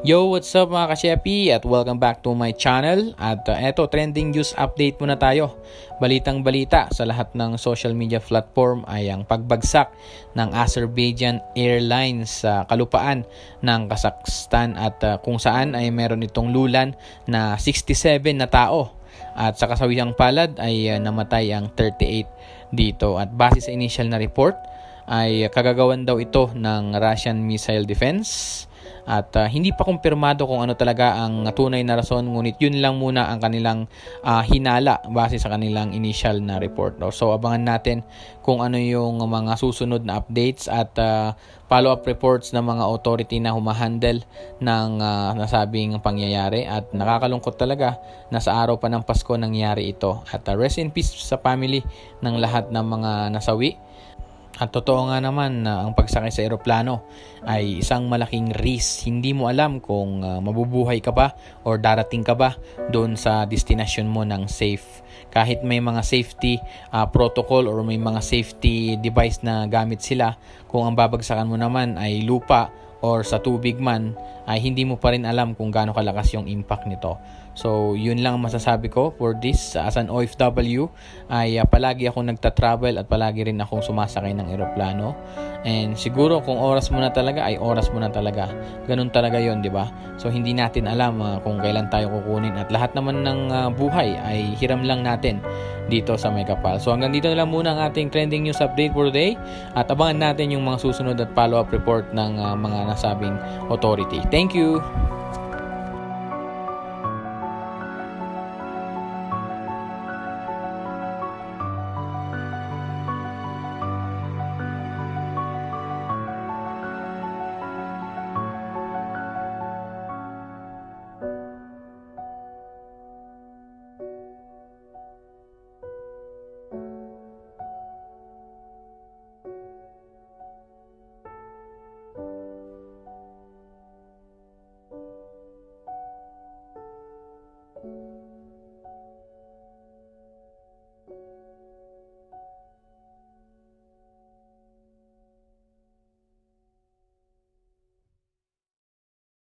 Yo, what's up mga kasyepi at welcome back to my channel. At eto, trending news update muna tayo. Balitang balita sa lahat ng social media platform ay ang pagbagsak ng Azerbaijan Airlines sa kalupaan ng Kazakhstan at kung saan ay meron itong lulan na 67 na tao. At sa kasawihang palad ay namatay ang 38 dito. At base sa initial na report ay kagagawan daw ito ng Russian missile defense. At hindi pa kumpirmado kung ano talaga ang tunay na rason, ngunit yun lang muna ang kanilang hinala base sa kanilang initial na report. So abangan natin kung ano yung mga susunod na updates at follow-up reports ng mga authority na humahandle ng nasabing pangyayari. At nakakalungkot talaga na sa araw pa ng Pasko nangyari ito. At rest in peace sa family ng lahat ng mga nasawi. At totoo nga naman na ang pagsakay sa eroplano ay isang malaking risk. Hindi mo alam kung mabubuhay ka ba or darating ka ba doon sa destination mo ng safe. Kahit may mga safety protocol or may mga safety device na gamit sila, kung ang babagsakan mo naman ay lupa or sa tubig man, ay hindi mo pa rin alam kung gaano kalakas yung impact nito. So, yun lang masasabi ko for this. As an OFW, ay palagi akong nagta-travel at palagi rin akong sumasakay ng eroplano. And siguro kung oras mo na talaga, ay oras mo na talaga. Ganun talaga yon, di ba? So, hindi natin alam kung kailan tayo kukunin. At lahat naman ng buhay ay hiram lang natin dito sa Megapal. So, hanggang dito na lang muna ang ating trending news update for today. At abangan natin yung mga susunod at follow-up report ng mga nasabing authority. Thank you!